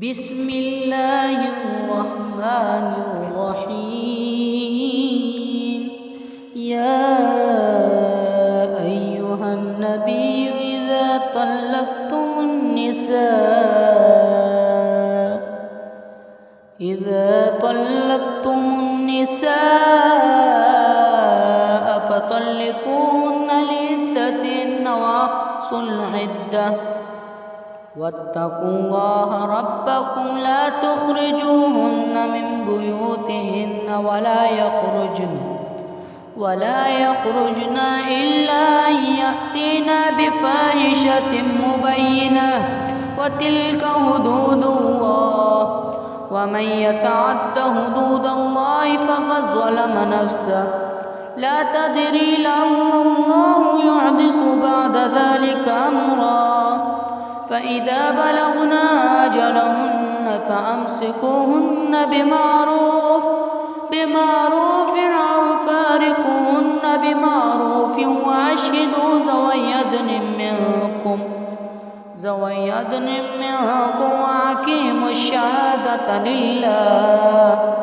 بسم الله الرحمن الرحيم. يا أيها النبي إذا طلقتم النساء فطلقوهن لعدتهن وأحصوا العدة واتقوا الله ربكم لا تخرجوهن من بيوتهن ولا يخرجن إلا أن يأتينا بفاحشة مبينة وتلك حدود الله ومن يتعد حدود الله فقد ظلم نفسه لا تدري لعل الله يحدث بعد ذلك أمرا فإذا بلغنا أجلهن فأمسكوهن بمعروف أو فارقوهن بمعروف وأشهدوا ذوي عدل منكم وأقيموا الشهادة لله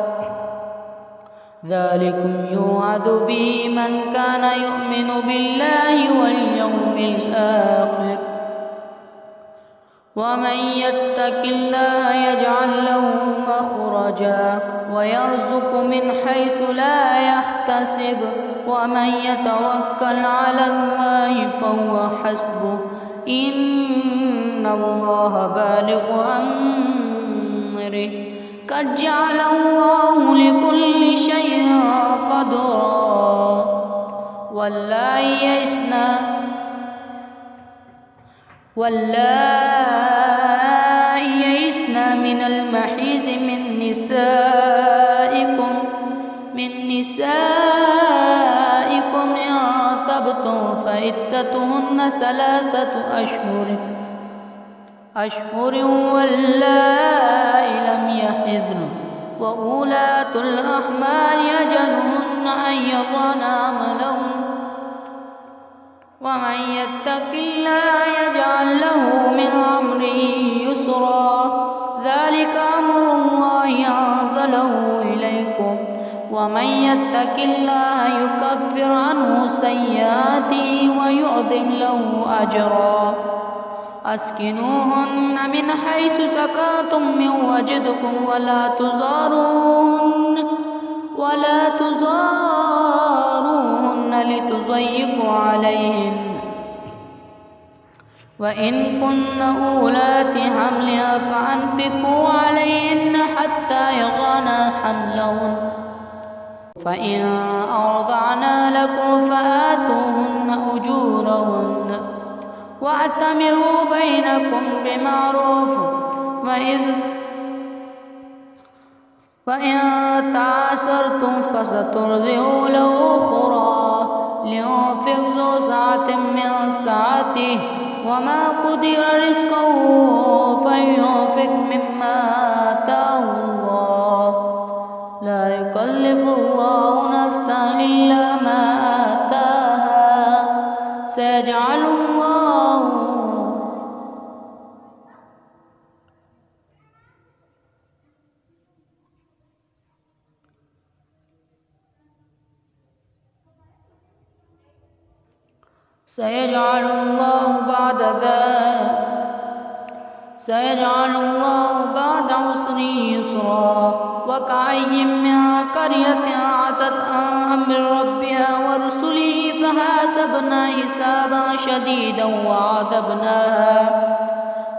ذلكم يوعظ به من كان يؤمن بالله واليوم الآخر ومن يتق الله يجعل له مخرجا ويرزق من حيث لا يحتسب ومن يتوكل على الله فهو حسبه إن الله بالغ أمره قد جعل الله لكل شيء قدرا واللائي يئسن من المحيض من نسائكم إن ارتبتم فعدتهن 3 أشهر واللائي لم يحضن وأولاة الأحمال أجلهن أن يضعن حملهن ومن يتق الله يجعل له من أمره يسرا ذلك أمر الله أنزله إليكم ومن يتق الله يكفر عنه سيئاته ويعظم له أجرا أسكنوهن من حيث سكنتم من وجدكم ولا تضاروهن لتضيقوا عليهن وإن كن أولات حمل فأنفقوا عليهن حتى يضعن حملهن فإن أرضعن لكم فآتوهن أجورهن واعتمروا بينكم بمعروف وإن تعاسرتم فسترضع له أخرى لينفق ذو سعة من سعته وما قدر رزقه فلينفق مما آتاه الله لا يكلف الله نفسا إلا ما آتاها سيجعل الله بعد عسر يسرا وكأي من قرية عتت عن أمر ربها ورسله فحاسبنا حسابا شديدا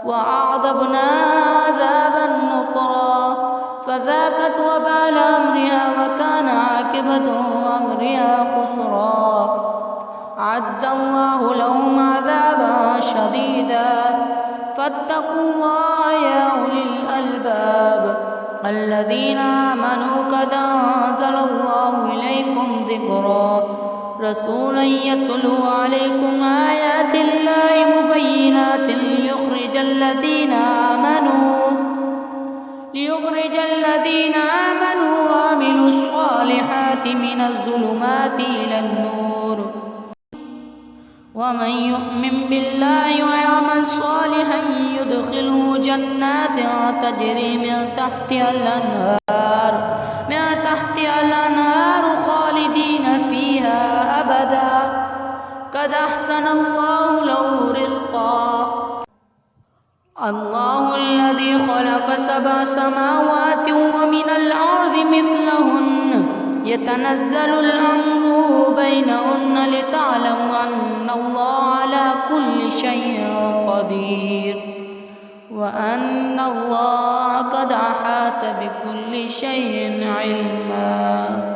وأعذبناها عذابا نكرا فذاقت وبال أمرها وكان عاقبة أمرها خسرا أعد الله لهم عذابا شديدا فاتقوا الله يا أولي الألباب الذين آمنوا قد أنزل الله إليكم ذكرا رسولا يتلو عليكم آيات الله مبينات ليخرج الذين آمنوا وعملوا الصالحات من الظلمات إلى النور ومن يؤمن بالله ويعمل صالحا يدخله جنات تجري من تحتها الأنهار خالدين فيها أبدا قد أحسن الله له رزقا. الله الذي خلق 7 سماوات ومن الأرض مثلهن يتنزل الأمر بينهن لتعلموا أن الله على كل شيء قدير وأن الله قد أحاط بكل شيء علما.